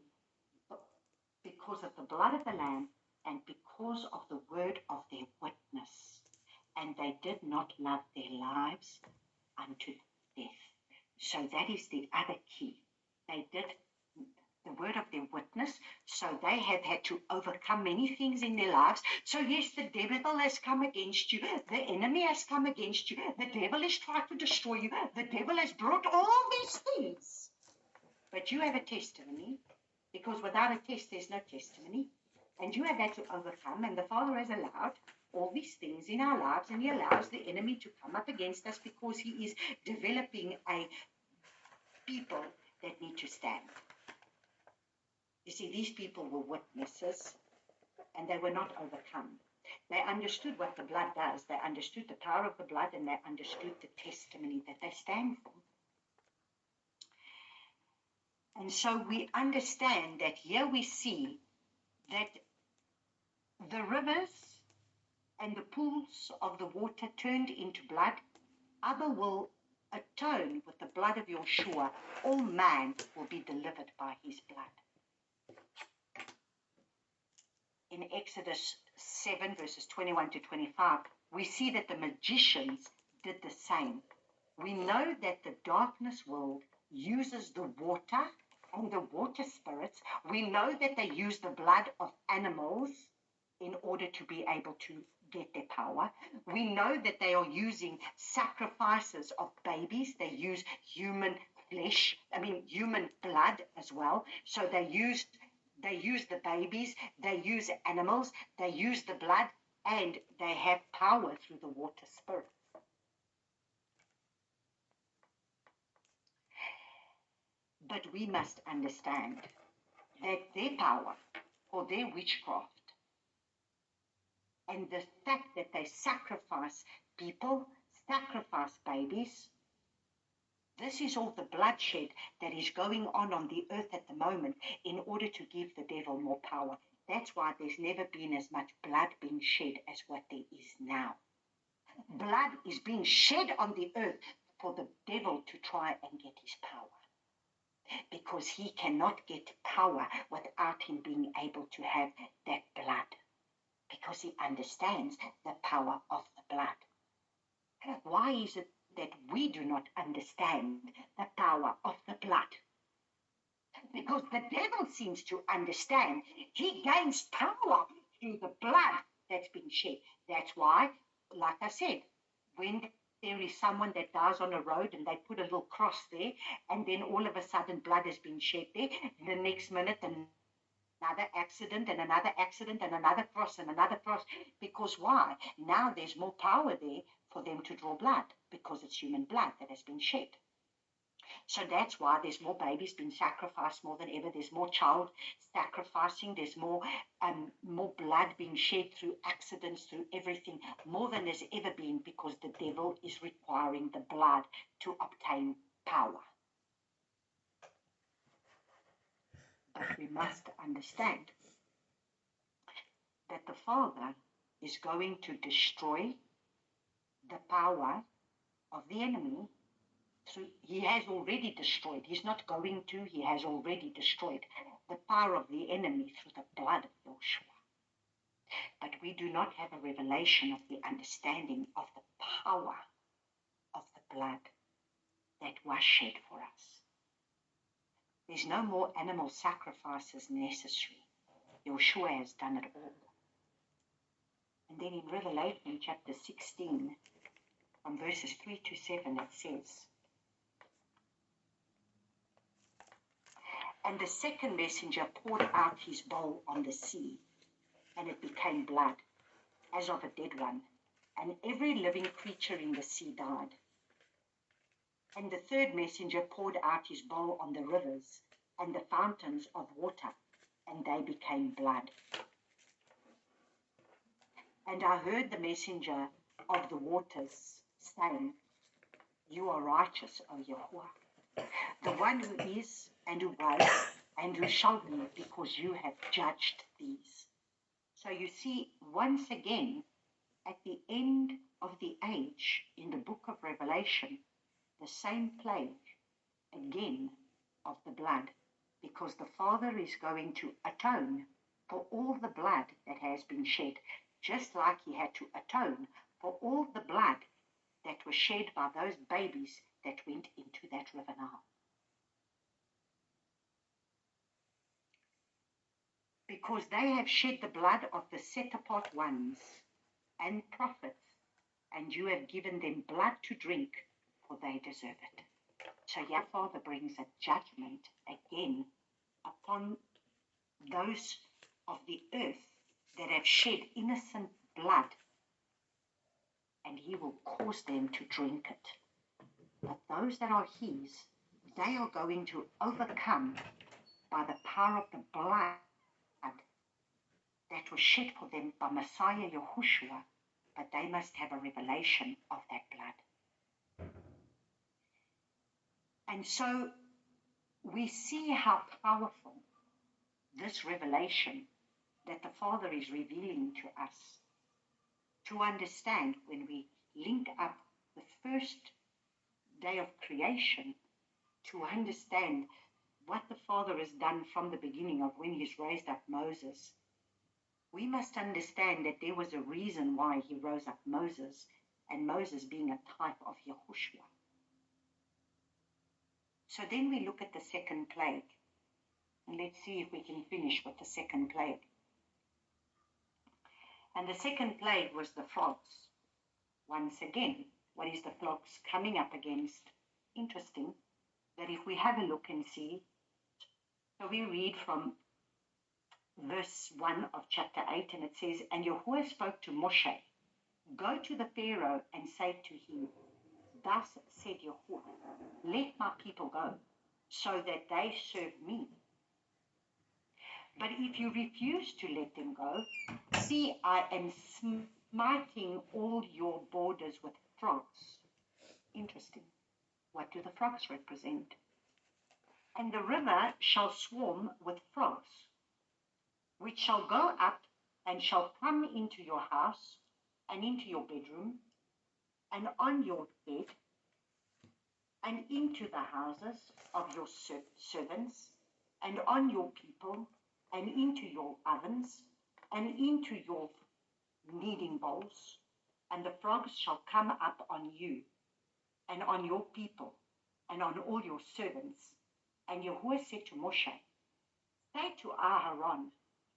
because of the blood of the Lamb and because of the word of their witness. And they did not love their lives unto death. So that is the other key. They did the word of their witness, so they have had to overcome many things in their lives. So yes, the devil has come against you, the enemy has come against you, the devil has tried to destroy you, the devil has brought all these things. But you have a testimony, because without a test there's no testimony, and you have had to overcome, and the Father has allowed all these things in our lives, and he allows the enemy to come up against us because he is developing a people that need to stand. You see, these people were witnesses, and they were not overcome. They understood what the blood does. They understood the power of the blood, and they understood the testimony that they stand for. And so we understand that here we see that the rivers and the pools of the water turned into blood. Abba will atone with the blood of Yeshua. All man will be delivered by his blood. In Exodus 7, verses 21 to 25, we see that the magicians did the same. We know that the darkness world uses the water and the water spirits. We know that they use the blood of animals in order to be able to get their power. We know that they are using sacrifices of babies. They use human flesh, human blood as well. So they use the babies, they use animals, they use the blood, and they have power through the water spirit. But we must understand that their power or their witchcraft and the fact that they sacrifice people, sacrifice babies, this is all the bloodshed that is going on the earth at the moment in order to give the devil more power. That's why there's never been as much blood being shed as what there is now. Blood is being shed on the earth for the devil to try and get his power. Because he cannot get power without him being able to have that blood. Because he understands the power of the blood. Why is it that we do not understand the power of the blood? Because the devil seems to understand. He gains power through the blood that's been shed. That's why, like I said, when there is someone that dies on a road and they put a little cross there, and then all of a sudden blood has been shed there, the next minute another accident and another accident and another cross and another cross. Because why? Now there's more power there for them to draw blood, because it's human blood that has been shed. So that's why there's more babies being sacrificed more than ever. There's more child sacrificing. There's more blood being shed through accidents, through everything, more than there's ever been, because the devil is requiring the blood to obtain power. But we must understand that the Father is going to destroy the power of the enemy. He has already destroyed. He's not going to, he has already destroyed the power of the enemy through the blood of Yeshua. But we do not have a revelation of the understanding of the power of the blood that was shed for us. There's no more animal sacrifices necessary. Yeshua has done it all. And then in Revelation chapter 16, from verses 3 to 7, it says, "And the second messenger poured out his bowl on the sea, and it became blood, as of a dead one, and every living creature in the sea died. And the third messenger poured out his bowl on the rivers and the fountains of water, and they became blood. And I heard the messenger of the waters saying, 'You are righteous, O Yahuwah, the one who is and who was and who shall be, because you have judged these.'" So you see, once again, at the end of the age, in the book of Revelation, the same plague again of the blood, because the Father is going to atone for all the blood that has been shed, just like he had to atone for all the blood that was shed by those babies that went into that river Nile. Because they have shed the blood of the set-apart ones and prophets, and you have given them blood to drink, for they deserve it. So your Father brings a judgment again upon those of the earth that have shed innocent blood, and he will cause them to drink it. But those that are his, they are going to overcome by the power of the blood that was shed for them by Messiah Yahushua, but they must have a revelation of that blood. And so we see how powerful this revelation that the Father is revealing to us, to understand when we link up the first day of creation, to understand what the Father has done from the beginning of when he's raised up Moses. We must understand that there was a reason why he rose up Moses, and Moses being a type of Yahushua. So then we look at the second plague, and let's see if we can finish with the second plague. And the second plague was the frogs. Once again, what is the frogs coming up against? Interesting that if we have a look and see, so we read from verse 1 of chapter 8, and it says, "And Yahuwah spoke to Moshe, 'Go to the Pharaoh and say to him, Thus said Yahuwah, let my people go, so that they serve me. But if you refuse to let them go, see, I am smiting all your borders with frogs.'" Interesting. What do the frogs represent? "And the river shall swarm with frogs, which shall go up and shall come into your house and into your bedroom and on your bed and into the houses of your servants and on your people and into your ovens and into your kneading bowls, and the frogs shall come up on you and on your people and on all your servants." And Yahuwah said to Moshe, "Say to Aharon,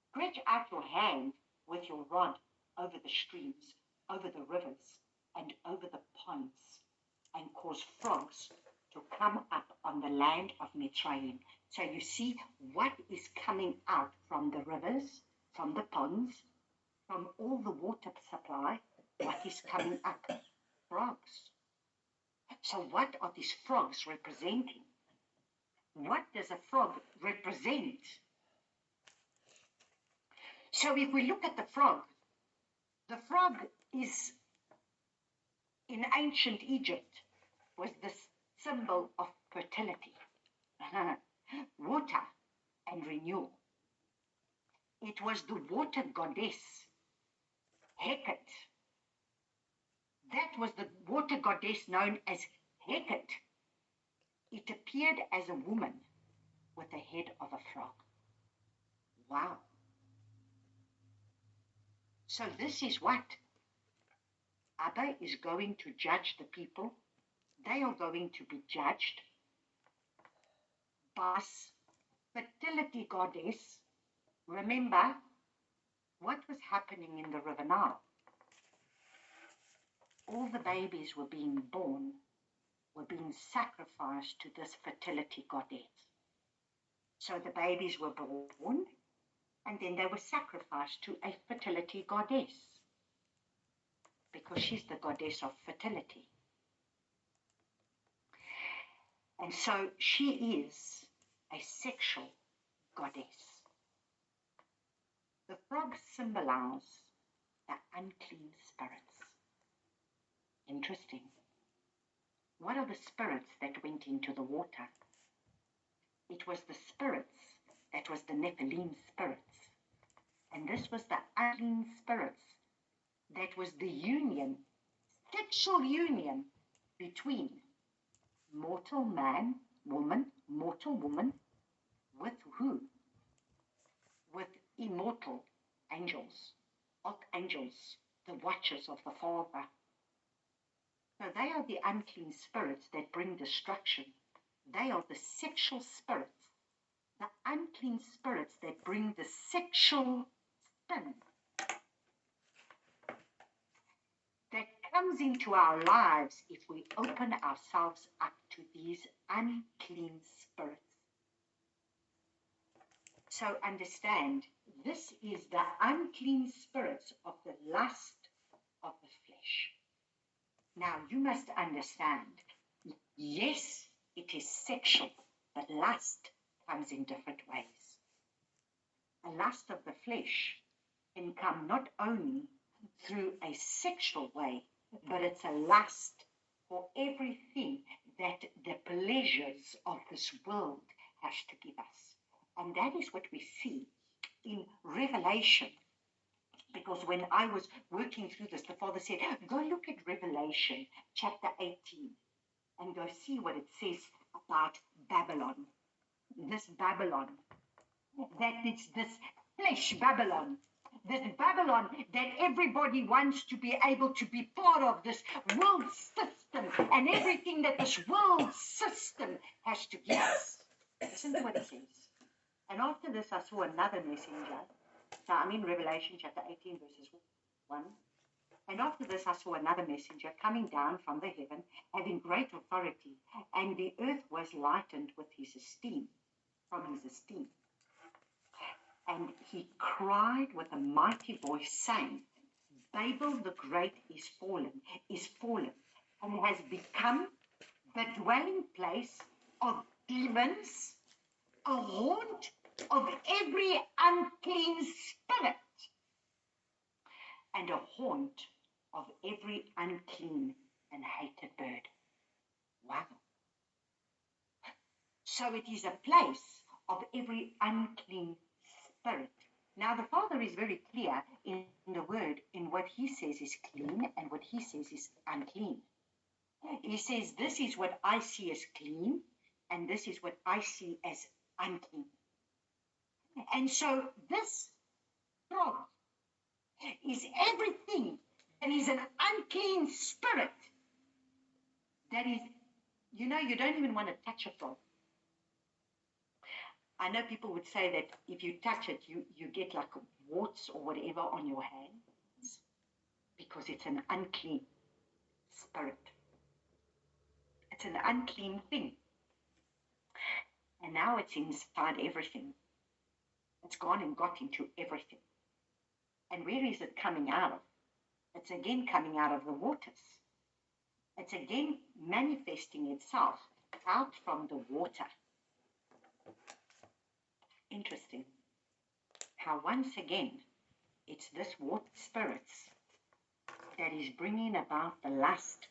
stretch out your hand with your rod over the streams, over the rivers, and over the ponds, and cause frogs to come up on the land of Mitzrayim." So you see what is coming out from the rivers, from the ponds, from all the water supply. What is coming up? Frogs. So what are these frogs representing? What does a frog represent? So if we look at the frog is, in ancient Egypt, was the symbol of fertility, water and renewal. It was the water goddess, Hecate. That was the water goddess known as Hecate. It appeared as a woman with the head of a frog. Wow. So this is what? Abba is going to judge the people. They are going to be judged by fertility goddess. Remember what was happening in the River Nile. All the babies were being born, were being sacrificed to this fertility goddess. So the babies were born, and then they were sacrificed to a fertility goddess, because she's the goddess of fertility. And so she is a sexual goddess. The frogs symbolize the unclean spirits. Interesting. What are the spirits that went into the water? It was the spirits that was the Nephilim spirits. And this was the unclean spirits that was the union, sexual union between mortal man, woman, mortal woman, with who? With immortal angels, archangels, the watchers of the Father. So they are the unclean spirits that bring destruction. They are the sexual spirits, the unclean spirits that bring the sexual sin that comes into our lives if we open ourselves up to these unclean spirits. So understand, this is the unclean spirits of the lust of the flesh. Now, you must understand, yes, it is sexual, but lust comes in different ways. A lust of the flesh can come not only through a sexual way, but it's a lust for everything that the pleasures of this world has to give us. And that is what we see in Revelation. Because when I was working through this, the Father said, go look at Revelation chapter 18 and go see what it says about Babylon. This Babylon, that it's this flesh Babylon, this Babylon that everybody wants to be able to be part of, this world system and everything that this world system has to give us. Listen to what it says. And after this, I saw another messenger. So I'm in Revelation chapter 18, verses 1. And after this, I saw another messenger coming down from the heaven, having great authority, and the earth was lightened with his esteem, from his esteem. And he cried with a mighty voice, saying, Babel the Great is fallen, and has become the dwelling place of demons, a haunt of every unclean spirit, and a haunt of every unclean and hated bird. Wow. So it is a place of every unclean spirit. Now the Father is very clear in the word, in what he says is clean and what he says is unclean. He says, this is what I see as clean, and this is what I see as unclean. And so this frog is everything that is an unclean spirit. That is, you know, you don't even want to touch a frog. I know people would say that if you touch it, you get like warts or whatever on your hands, because it's an unclean spirit. It's an unclean thing. And now it's inside everything. It's gone and got into everything. And where is it coming out of? It's again coming out of the waters. It's again manifesting itself out from the water. Interesting how once again it's this water spirits that is bringing about the lust.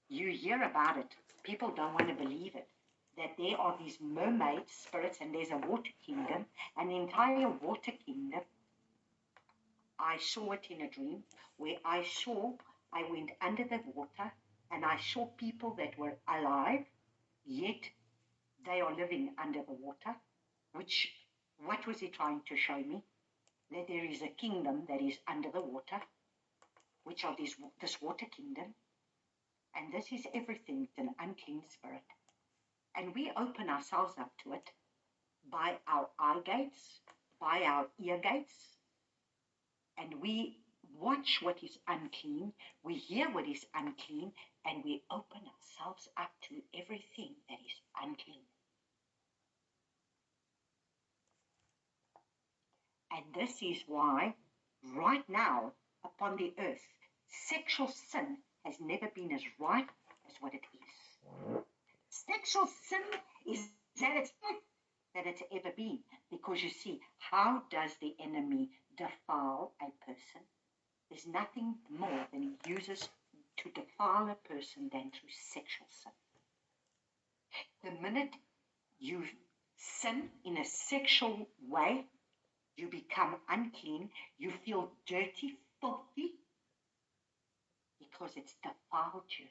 You hear about it. People don't want to believe it. That there are these mermaid spirits and there's a water kingdom, an entire water kingdom. I saw it in a dream where I went under the water and I saw people that were alive, yet they are living under the water, what was he trying to show me? That there is a kingdom that is under the water, which are this water kingdom. And this is everything. It's an unclean spirit. And we open ourselves up to it by our eye gates, by our ear gates, and we watch what is unclean, we hear what is unclean, and we open ourselves up to everything that is unclean. And this is why, right now, upon the earth, sexual sin has never been as rife as what it is. Sexual sin is at its height that it's ever been. Because you see, how does the enemy defile a person? There's nothing more than he uses to defile a person than through sexual sin. The minute you sin in a sexual way, you become unclean, you feel dirty, filthy, because it's defiled you.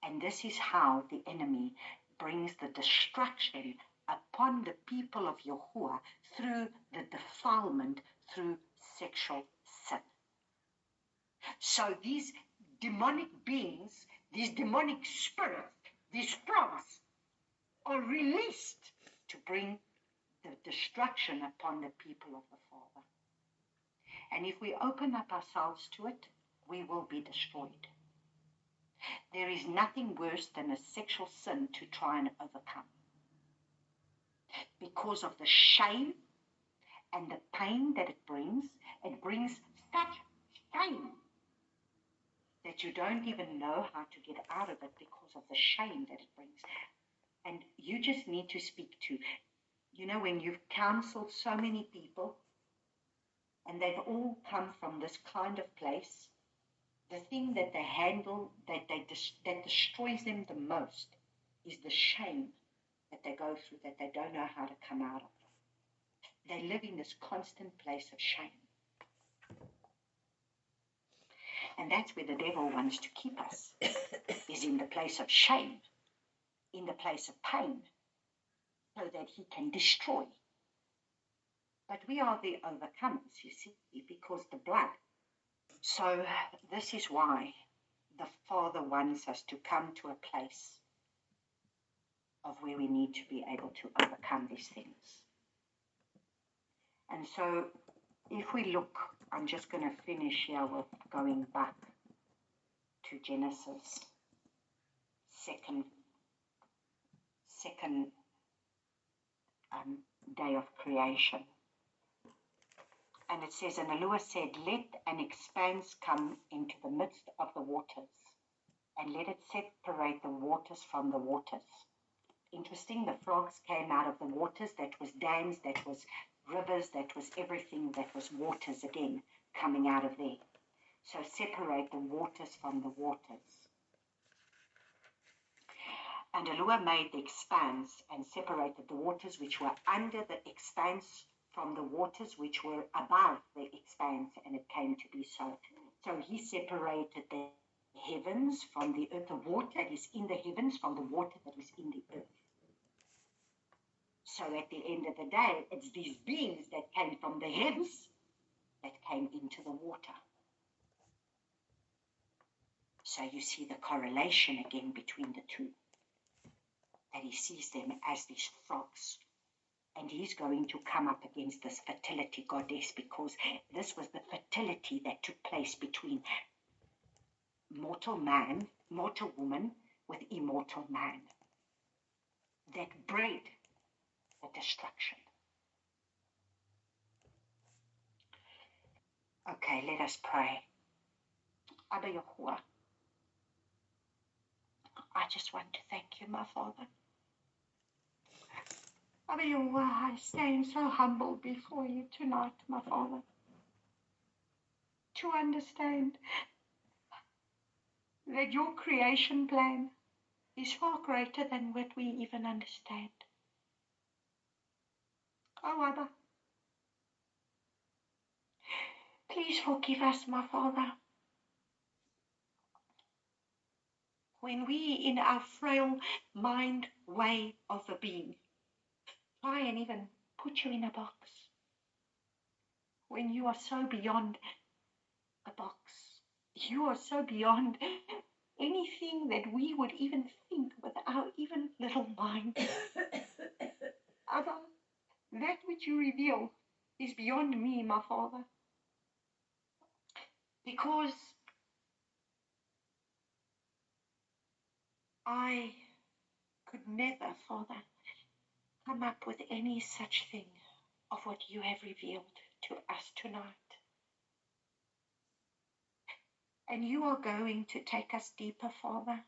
And this is how the enemy brings the destruction upon the people of Yahuwah through the defilement, through sexual sin. So these demonic beings, these demonic spirits, these frogs are released to bring the destruction upon the people of the Father. And if we open up ourselves to it, we will be destroyed. There is nothing worse than a sexual sin to try and overcome. Because of the shame and the pain that it brings such shame that you don't even know how to get out of it because of the shame that it brings. And you just need to speak to, when you've counseled so many people and they've all come from this kind of place, the thing that they handle, that destroys them the most is the shame that they go through, that they don't know how to come out of. They live in this constant place of shame. And that's where the devil wants to keep us, is in the place of shame, in the place of pain, so that he can destroy. But we are the overcomers, you see, because the blood. So this is why the Father wants us to come to a place of where we need to be able to overcome these things. And so if we look, I'm just going to finish here with going back to Genesis, second day of creation. And it says, and Elohim said, let an expanse come into the midst of the waters, and let it separate the waters from the waters. Interesting, the frogs came out of the waters, that was dams, that was rivers, that was everything, that was waters again coming out of there. So separate the waters from the waters. And Elohim made the expanse and separated the waters which were under the expanse from the waters which were above the expanse, and it came to be so. So he separated the heavens from the earth, the water that is in the heavens from the water that is in the earth. So at the end of the day, it's these beings that came from the heavens that came into the water. So you see the correlation again between the two. That he sees them as these frogs. And he's going to come up against this fertility goddess, because this was the fertility that took place between mortal man, mortal woman with immortal man. That bred the destruction. Okay, let us pray. Abba Yahuwah, I just want to thank you, my Father, Abba Yahuwah, I stand so humble before you tonight, my Father, to understand that your creation plan is far greater than what we even understand. Oh, Abba, please forgive us, my Father, when we, in our frail mind way of a being, try and even put you in a box, when you are so beyond a box. You are so beyond anything that we would even think with our even little mind. Abba, that which you reveal is beyond me, my Father, because I could never, Father, come up with any such thing of what you have revealed to us tonight. And you are going to take us deeper, Father,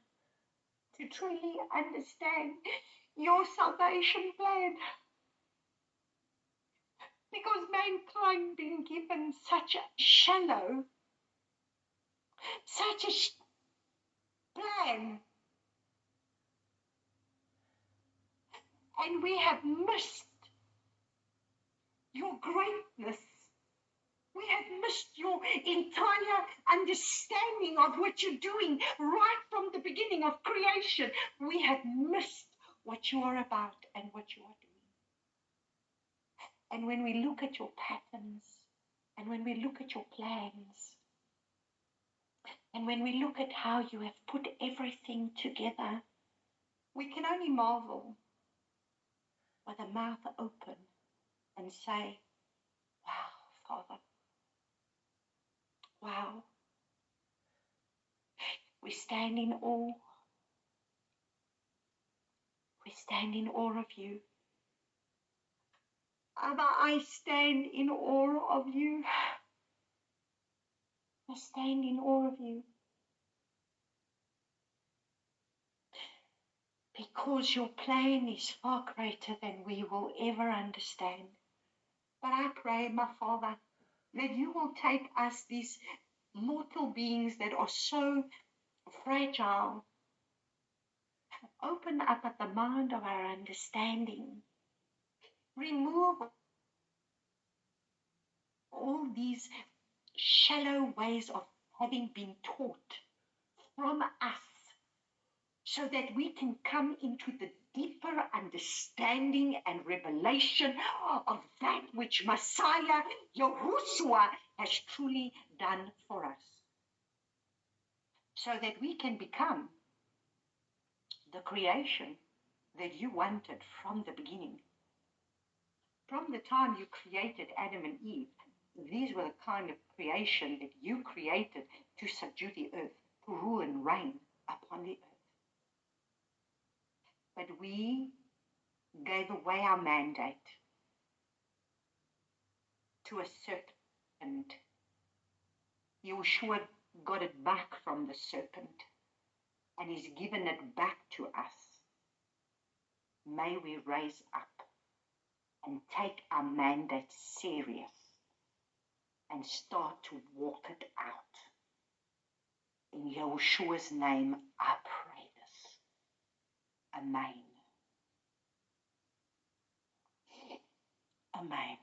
to truly understand your salvation plan. Because mankind been given such a shallow, such a plan, and we have missed your greatness. We have missed your entire understanding of what you're doing right from the beginning of creation. We have missed what you are about and what you are doing. And when we look at your patterns, and when we look at your plans, and when we look at how you have put everything together, we can only marvel with a mouth open and say, wow, Father, wow. We stand in awe. We stand in awe of you. Abba, I stand in awe of you. I stand in awe of you. Because your plan is far greater than we will ever understand. But I pray, my Father, that you will take us, these mortal beings that are so fragile, open up at the mind of our understanding. Remove all these shallow ways of having been taught from us, so that we can come into the deeper understanding and revelation of that which Messiah Yahushua has truly done for us, so that we can become the creation that you wanted from the beginning. From the time you created Adam and Eve, these were the kind of creation that you created to subdue the earth, to rule and reign upon the earth. But we gave away our mandate to a serpent. Yeshua got it back from the serpent and he's given it back to us. May we raise up and take our mandate serious and start to walk it out. In Yeshua's name, I pray this. Amen. Amen.